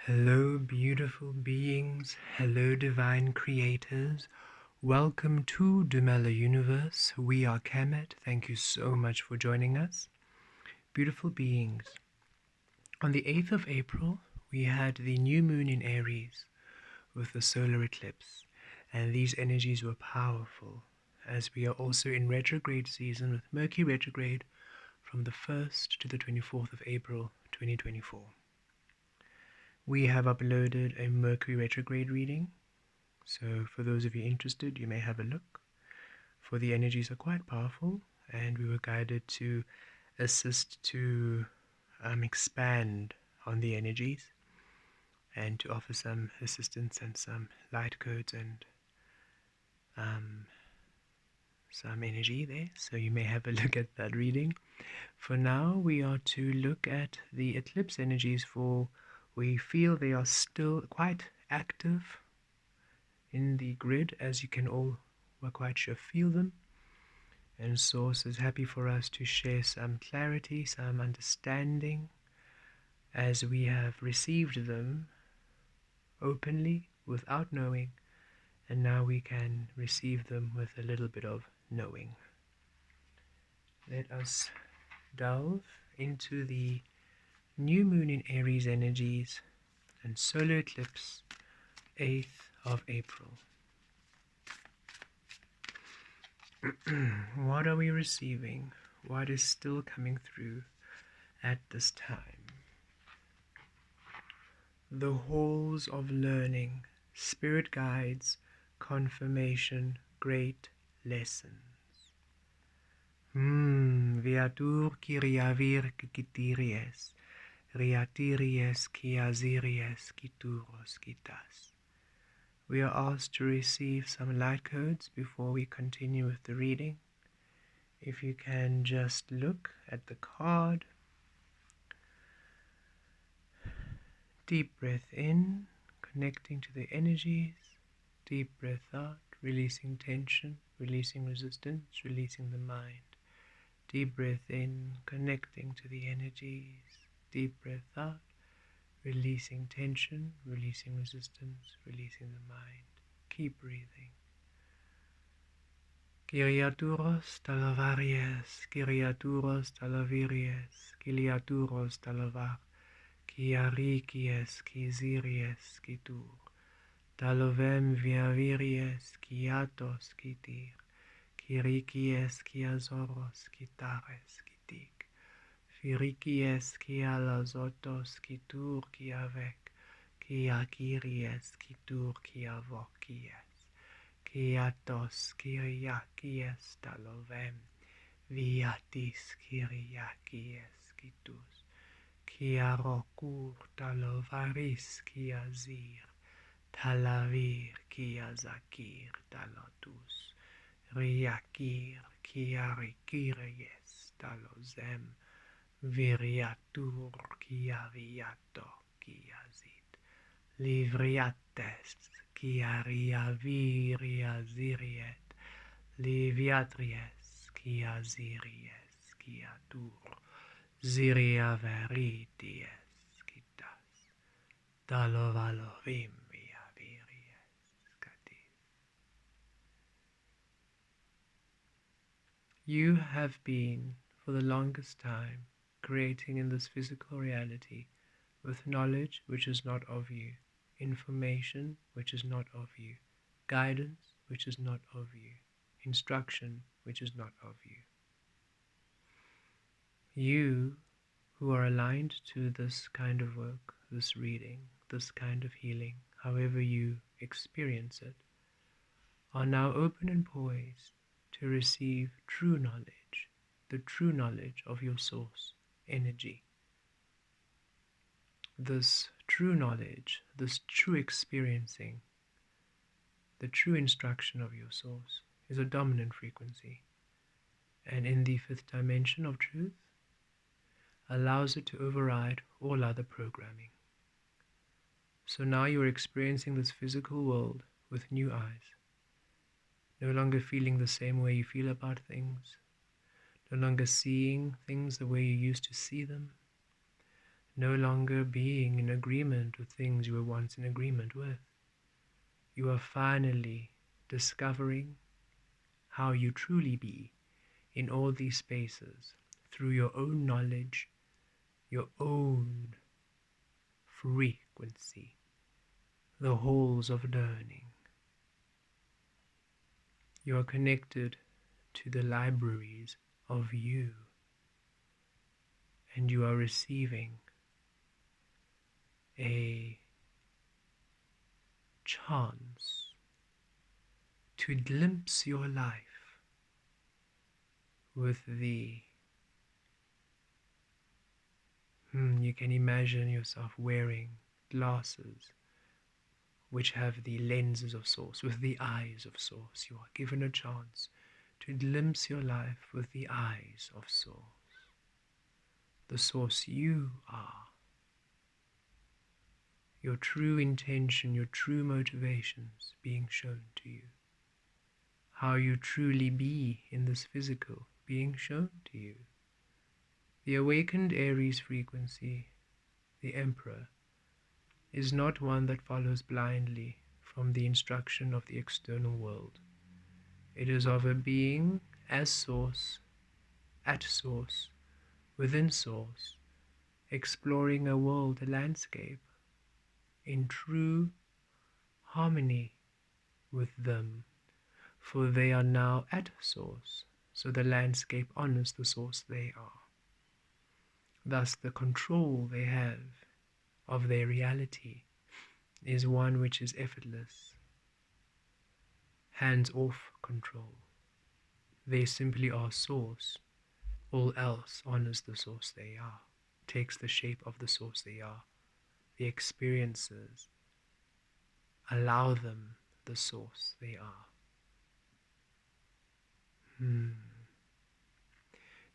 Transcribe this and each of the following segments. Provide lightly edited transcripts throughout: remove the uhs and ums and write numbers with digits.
Hello, beautiful beings. Hello, divine creators. Welcome to Dumela Universe. We are Kemet. Thank you so much for joining us. Beautiful beings. On the 8th of April, we had the new moon in Aries with the solar eclipse, and these energies were powerful as we are also in retrograde season with Mercury retrograde from the 1st to the 24th of April 2024. We have uploaded a Mercury retrograde reading, so for those of you interested, you may have a look. For the energies are quite powerful, and we were guided to assist to expand on the energies and to offer some assistance and some light codes and some energy there. So you may have a look at that reading. For now, we are to look at the eclipse energies for we feel they are still quite active in the grid, as you can all, we're quite sure, feel them. And Source is happy for us to share some clarity, some understanding, as we have received them openly without knowing, and now we can receive them with a little bit of knowing. Let us delve into the new moon in Aries energies and solar eclipse 8th of April. What are we receiving? What is still coming through at this time? The halls of learning, spirit guides, confirmation, great lessons. Viatur kiriavir kikitiries, riatiries kiaziries kituros kitas. We are asked to receive some light codes before we continue with the reading. If you can just look at the card. Deep breath in, connecting to the energies. Deep breath out, releasing tension, releasing resistance, releasing the mind. Deep breath in, connecting to the energies. Deep breath out, releasing tension, releasing resistance, releasing the mind. Keep breathing. Kyriaturos talavaries, Kyriaturos talaviries, Kyriaturos talavar, Kyarikies, Kyziries, Kitur, talovem viaviries, Kyatos, Kitir, Kyrikies, Kyazoros, Kitares, Kitik, Firikies, Kyalazotos, Kitur, Kyavek, Kyakiries, Kitur, Kyavokies. Kiatos Kyriakies talovem, Viatis Kyriakies kitus, Kiarokur talovaris kiazir, Talavir kiazakir talotus, Riakir kiarikiries talozem, Viriatur kiaviato kiazit, Livriates Kiaria viria ziriet, liviatries, kia ziries, kia dur, ziria verities, kitas, talovalovim via viries, katis. You have been, for the longest time, creating in this physical reality with knowledge which is not of you, information which is not of you, guidance which is not of you, instruction which is not of you. You who are aligned to this kind of work, this reading, this kind of healing, however you experience it, are now open and poised to receive true knowledge, the true knowledge of your source, energy. This true knowledge, this true experiencing, the true instruction of your source is a dominant frequency, and in the fifth dimension of truth, allows it to override all other programming. So now you're experiencing this physical world with new eyes, no longer feeling the same way you feel about things, no longer seeing things the way you used to see them, no longer being in agreement with things you were once in agreement with. You are finally discovering how you truly be in all these spaces through your own knowledge, your own frequency, the halls of learning. You are connected to the libraries of you, and you are receiving a chance to glimpse your life with the you can imagine yourself wearing glasses which have the lenses of Source, with the eyes of Source. You are given a chance to glimpse your life with the eyes of Source, the Source you are, your true intention, your true motivations being shown to you, how you truly be in this physical being shown to you. The awakened Aries frequency, the Emperor, is not one that follows blindly from the instruction of the external world. It is of a being as Source, at Source, within Source, exploring a world, a landscape, in true harmony with them, for they are now at Source, so the landscape honors the Source they are. Thus the control they have of their reality is one which is effortless, hands-off control. They simply are Source. All else honors the Source they are, takes the shape of the Source they are. The experiences allow them the Source they are.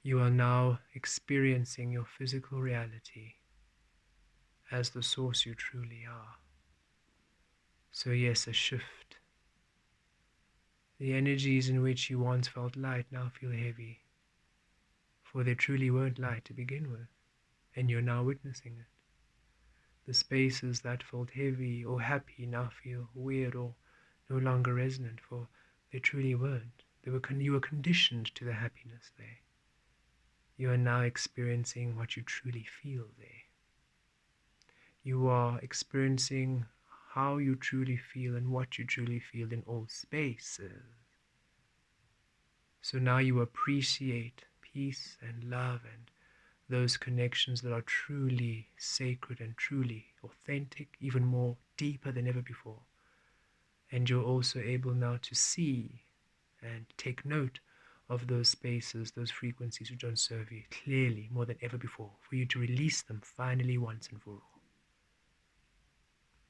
You are now experiencing your physical reality as the Source you truly are. So yes, a shift. The energies in which you once felt light now feel heavy, for they truly weren't light to begin with, and you're now witnessing it. The spaces that felt heavy or happy now feel weird or no longer resonant, for they truly weren't. You were conditioned to the happiness there. You are now experiencing what you truly feel there. You are experiencing how you truly feel and what you truly feel in all spaces. So now you appreciate peace and love and those connections that are truly sacred and truly authentic, even more deeper than ever before. And you're also able now to see and take note of those spaces, those frequencies which don't serve you clearly more than ever before, for you to release them finally once and for all.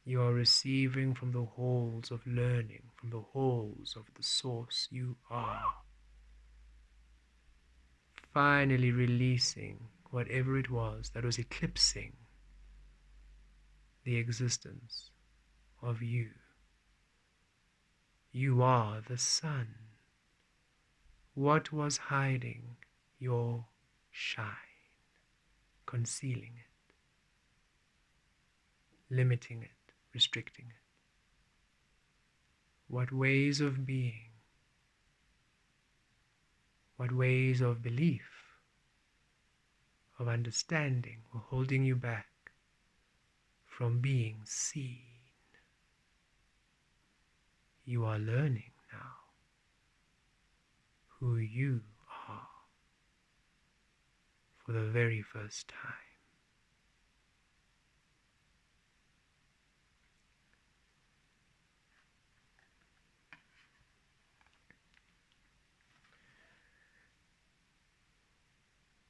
You are receiving from the halls of learning, from the halls of the Source you are. Finally releasing whatever it was that was eclipsing the existence of you. You are the sun. What was hiding your shine, concealing it, limiting it, restricting it? What ways of being, what ways of belief, of understanding were holding you back from being seen? You are learning now who you are for the very first time.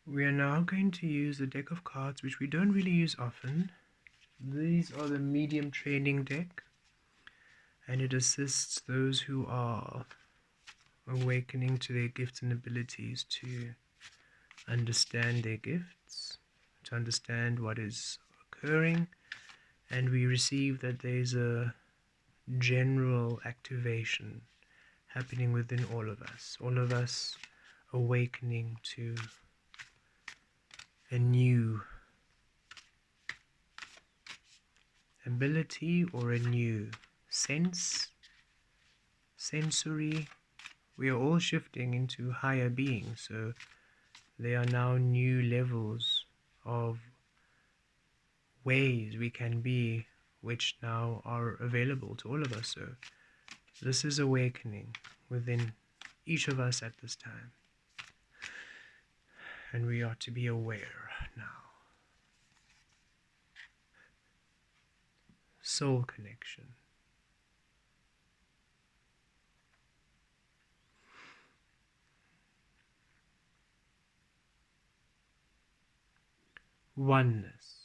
We are now going to use a deck of cards which we don't really use often. These are the medium training deck, and it assists those who are awakening to their gifts and abilities to understand their gifts, to understand what is occurring, and we receive that there's a general activation happening within all of us awakening to a new ability or a new sensory. We are all shifting into higher beings, so there are now new levels of ways we can be, which now are available to all of us. So this is awakening within each of us at this time, and we are to be aware now. Soul connection. Oneness.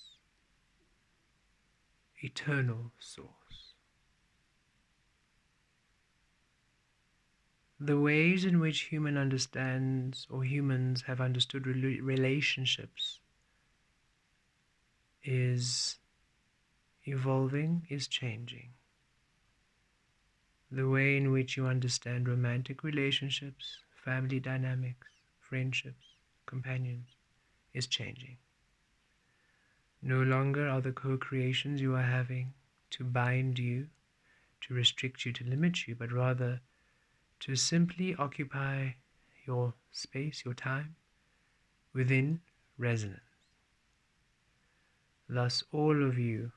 Eternal source. The ways in which humans have understood relationships is evolving, is changing. The way in which you understand romantic relationships, family dynamics, friendships, companions is changing. No longer are the co-creations you are having to bind you, to restrict you, to limit you, but rather to simply occupy your space, your time, within resonance. Thus, all of you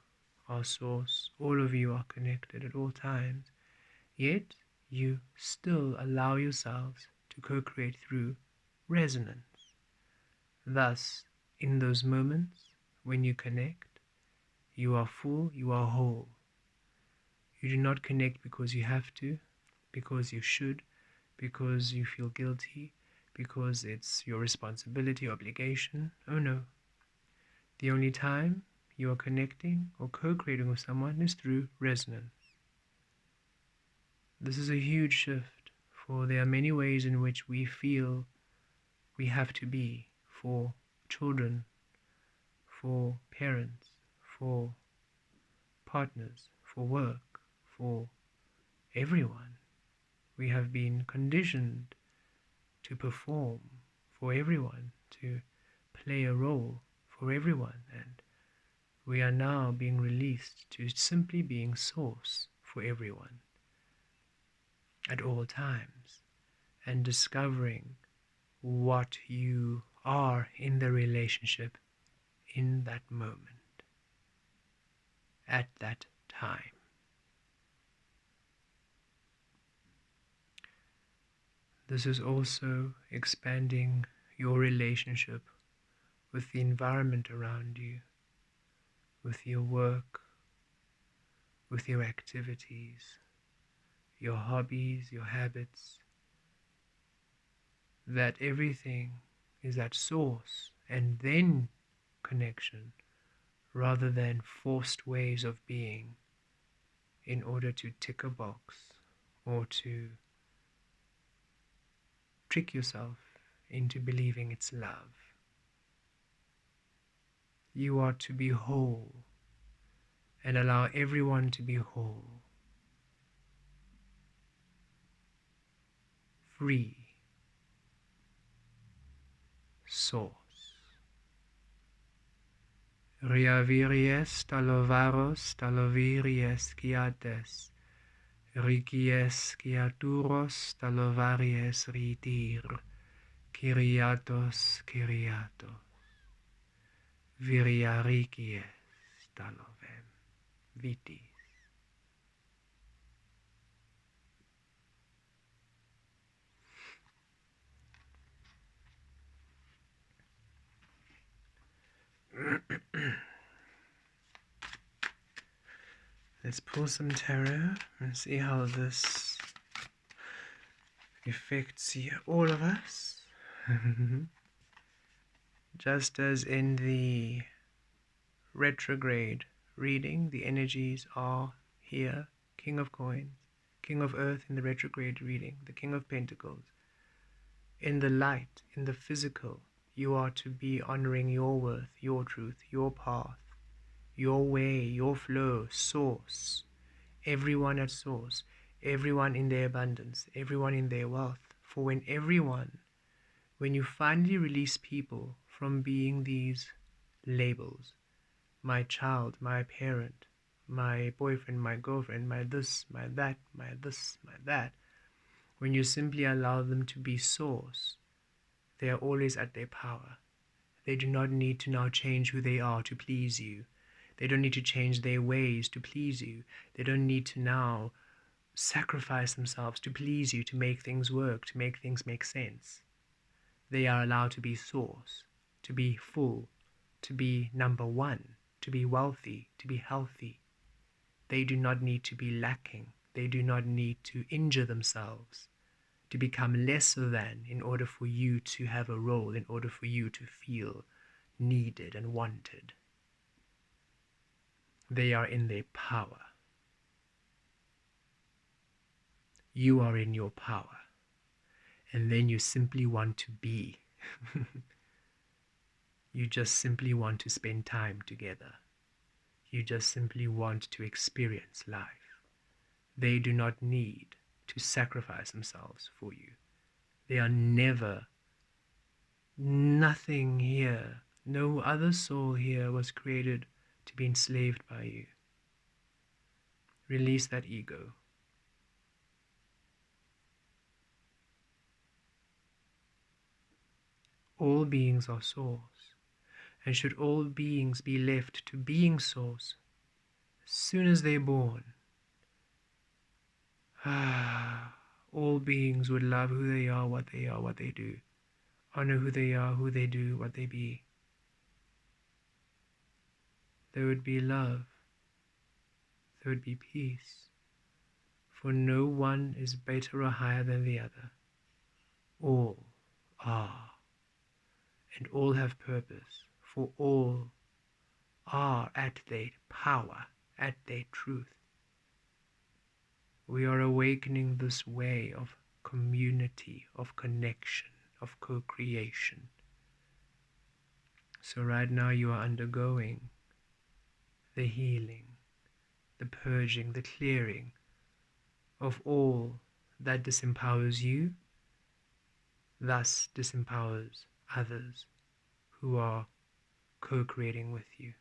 are source, all of you are connected at all times, yet you still allow yourselves to co-create through resonance. Thus, in those moments when you connect, you are full, you are whole. You do not connect because you have to, because you should, because you feel guilty, because it's your responsibility, obligation. Oh no. The only time you are connecting or co-creating with someone is through resonance. This is a huge shift, for there are many ways in which we feel we have to be for children, for parents, for partners, for work, for everyone. We have been conditioned to perform for everyone, to play a role for everyone, and we are now being released to simply being source for everyone at all times, and discovering what you are in the relationship in that moment, at that time. This is also expanding your relationship with the environment around you, with your work, with your activities, your hobbies, your habits, that everything is at source and then connection, rather than forced ways of being in order to tick a box or to trick yourself into believing it's love. You are to be whole and allow everyone to be whole, free, source. Riaviries talovaros taloviries kiates, rikies kiaturos talovaries ritir, Kyriatos, Kyriatos, Viriarikies, Talovem, Vitis. Let's pull some tarot and see how this affects all of us. Just as in the retrograde reading, the energies are here. King of Coins, King of Earth in the retrograde reading, the King of Pentacles. In the light, in the physical, you are to be honoring your worth, your truth, your path, your way, your flow, source. Everyone at source, everyone in their abundance, everyone in their wealth. For when you finally release people from being these labels, my child, my parent, my boyfriend, my girlfriend, my this, my that, my this, my that. When you simply allow them to be source, they are always at their power. They do not need to now change who they are to please you. They don't need to change their ways to please you. They don't need to now sacrifice themselves to please you, to make things work, to make things make sense. They are allowed to be source, to be full, to be number one, to be wealthy, to be healthy. They do not need to be lacking. They do not need to injure themselves, to become lesser than in order for you to have a role, in order for you to feel needed and wanted. They are in their power. You are in your power. And then you simply want to be. You just simply want to spend time together. You just simply want to experience life. They do not need to sacrifice themselves for you. They are never, nothing here, no other soul here was created to be enslaved by you. Release that ego. All beings are source, and should all beings be left to being source, as soon as they're born, all beings would love who they are, what they do, honor who they are, who they do, what they be. There would be love, there would be peace, for no one is better or higher than the other. All are, and all have purpose, for all are at their power, at their truth. We are awakening this way of community, of connection, of co-creation. So right now you are undergoing the healing, the purging, the clearing of all that disempowers you, thus disempowers others who are co-creating with you.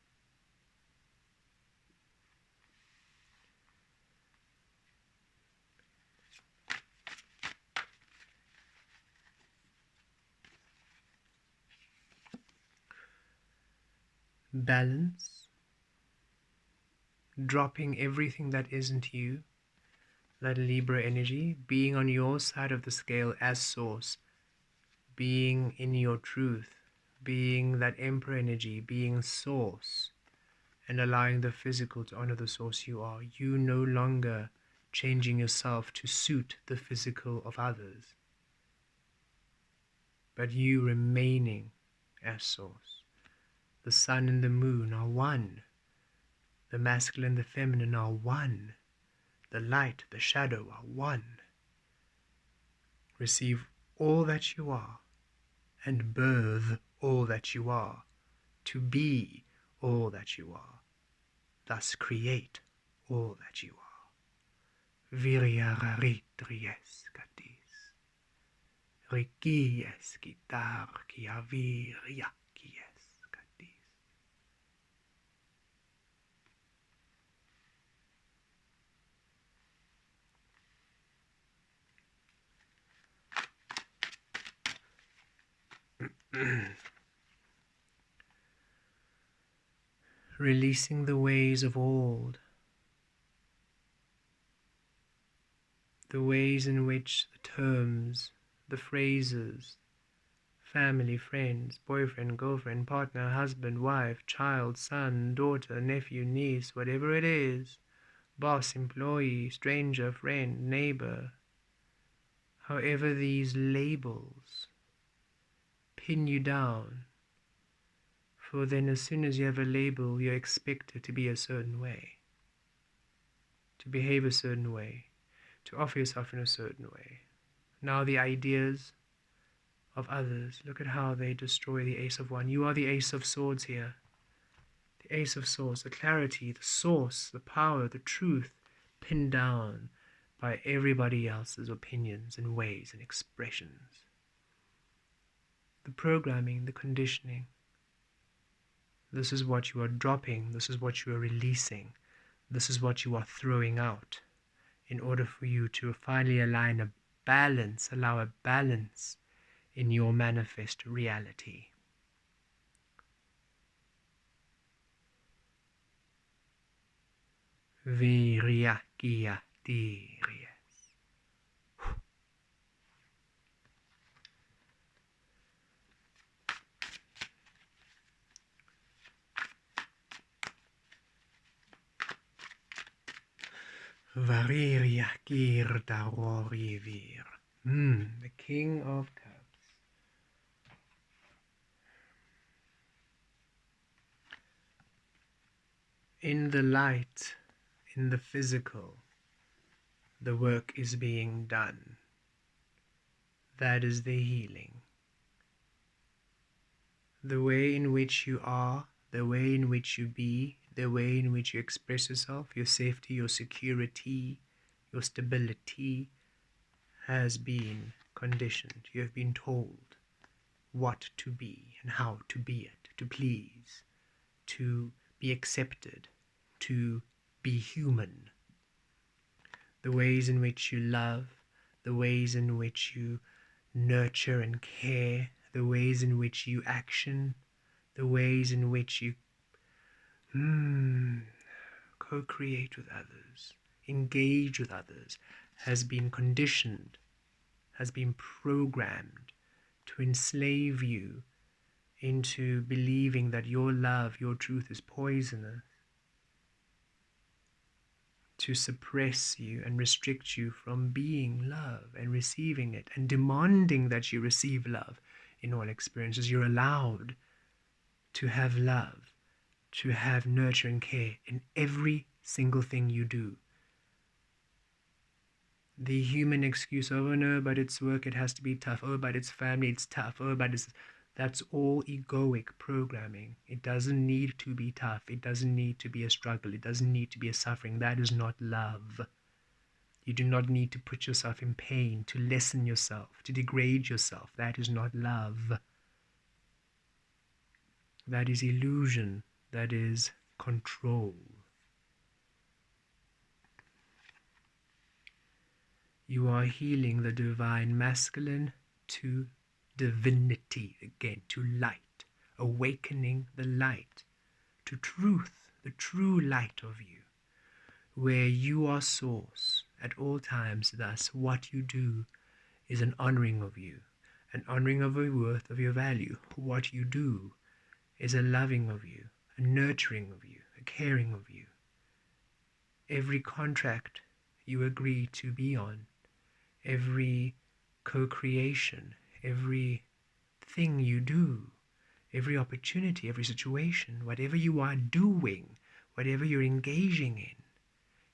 Balance, dropping everything that isn't you, that Libra energy, being on your side of the scale as source, being in your truth, being that Emperor energy, being source, and allowing the physical to honor the source you are. You no longer changing yourself to suit the physical of others, but you remaining as source. The sun and the moon are one. The masculine and the feminine are one. The light, the shadow are one. Receive all that you are and birth all that you are, to be all that you are, thus create all that you are. Viriararitries katis, rikies kitar kiaviriakies katis. Releasing the ways of old, the ways in which the terms, the phrases, family, friends, boyfriend, girlfriend, partner, husband, wife, child, son, daughter, nephew, niece, whatever it is, boss, employee, stranger, friend, neighbor, however these labels pin you down, for then as soon as you have a label, you're expected to be a certain way, to behave a certain way, to offer yourself in a certain way. Now the ideas of others, look at how they destroy the Ace of One. You are the Ace of Swords here. The Ace of Swords, the clarity, the source, the power, the truth, pinned down by everybody else's opinions and ways and expressions. The programming, the conditioning. This is what you are dropping. This is what you are releasing. This is what you are throwing out in order for you to finally allow a balance in your manifest reality. Viriakia Dirias. Variria Girda Rorivir. The King of Cups. In the light, in the physical, the work is being done. That is the healing. The way in which you are, the way in which you be, the way in which you express yourself, your safety, your security, your stability has been conditioned. You have been told what to be and how to be it, to please, to be accepted, to be human. The ways in which you love, the ways in which you nurture and care, the ways in which you action, the ways in which you co-create with others, engage with others, has been conditioned, has been programmed to enslave you into believing that your love, your truth is poisonous, to suppress you and restrict you from being love and receiving it and demanding that you receive love in all experiences. You're allowed to have love, to have nurture and care in every single thing you do. The human excuse, oh no, but it's work, it has to be tough, oh, but it's family, it's tough, oh, but that's all egoic programming. It doesn't need to be tough. It doesn't need to be a struggle. It doesn't need to be a suffering. That is not love. You do not need to put yourself in pain, to lessen yourself, to degrade yourself. That is not love. That is illusion. That is control. You are healing the divine masculine to divinity again, to light, awakening the light, to truth, the true light of you, where you are source at all times. Thus, what you do is an honoring of you, an honoring of your worth, of your value. What you do is a loving of you, a nurturing of you, a caring of you. Every contract you agree to be on, every co-creation, every thing you do, every opportunity, every situation, whatever you are doing, whatever you're engaging in,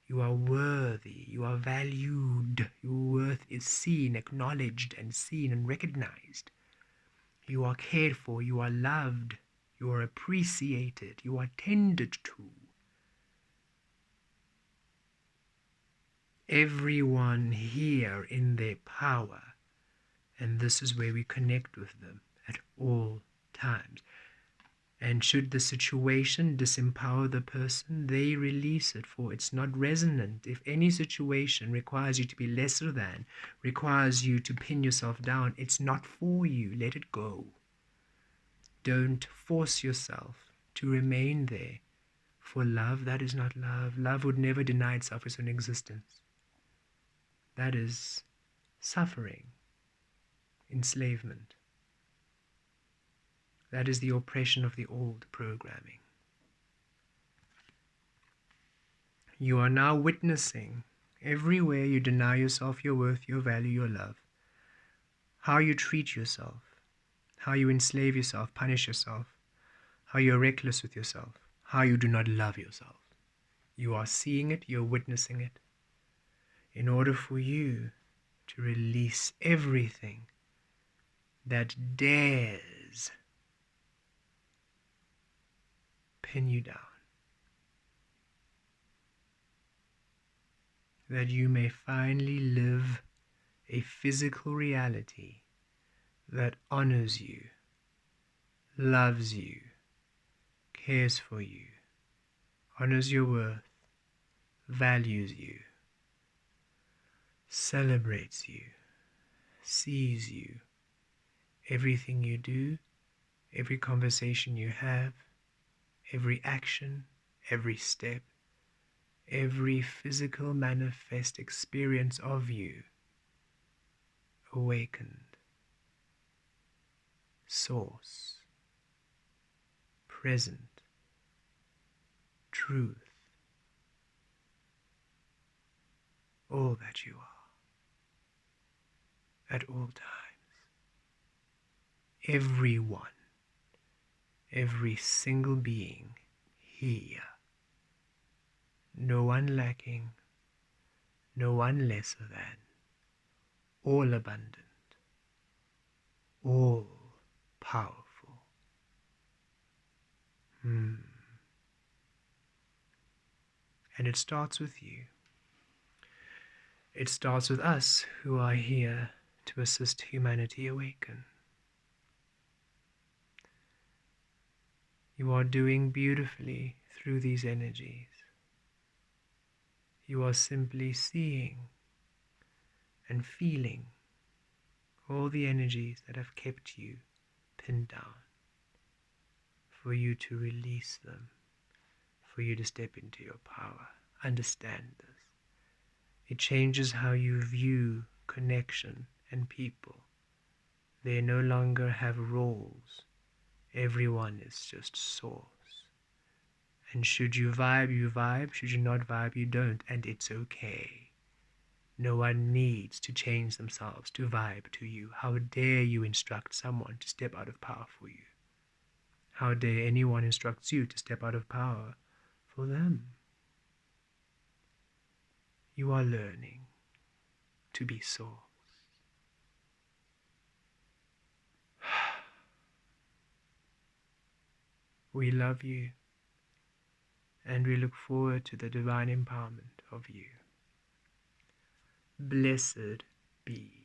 you are worthy, you are valued, your worth is seen, acknowledged, and seen and recognized. You are cared for, you are loved, you are appreciated, you are tended to. Everyone here in their power, and this is where we connect with them at all times. And should the situation disempower the person, they release it, for it's not resonant. If any situation requires you to be lesser than, requires you to pin yourself down, it's not for you. Let it go. Don't force yourself to remain there. For love, that is not love. Love would never deny itself its own existence. That is suffering, enslavement. That is the oppression of the old programming. You are now witnessing everywhere you deny yourself your worth, your value, your love, how you treat yourself, how you enslave yourself, punish yourself, how you're reckless with yourself, how you do not love yourself. You are seeing it, you're witnessing it. In order for you to release everything that dares pin you down, that you may finally live a physical reality that honors you, loves you, cares for you, honors your worth, values you, celebrates you, sees you, everything you do, every conversation you have, every action, every step, every physical manifest experience of you, awakened, source, present, truth, all that you are, at all times, everyone, every single being here, no one lacking, no one lesser than, all abundant, all powerful. And it starts with you. It starts with us who are here to assist humanity awaken. You are doing beautifully through these energies. You are simply seeing and feeling all the energies that have kept you pinned down, for you to release them, for you to step into your power. Understand this. It changes how you view connection and people. They no longer have roles. Everyone is just source. And should you vibe, you vibe. Should you not vibe, you don't. And it's okay. No one needs to change themselves to vibe to you. How dare you instruct someone to step out of power for you? How dare anyone instruct you to step out of power for them? You are learning to be source. We love you, and we look forward to the divine empowerment of you. Blessed be.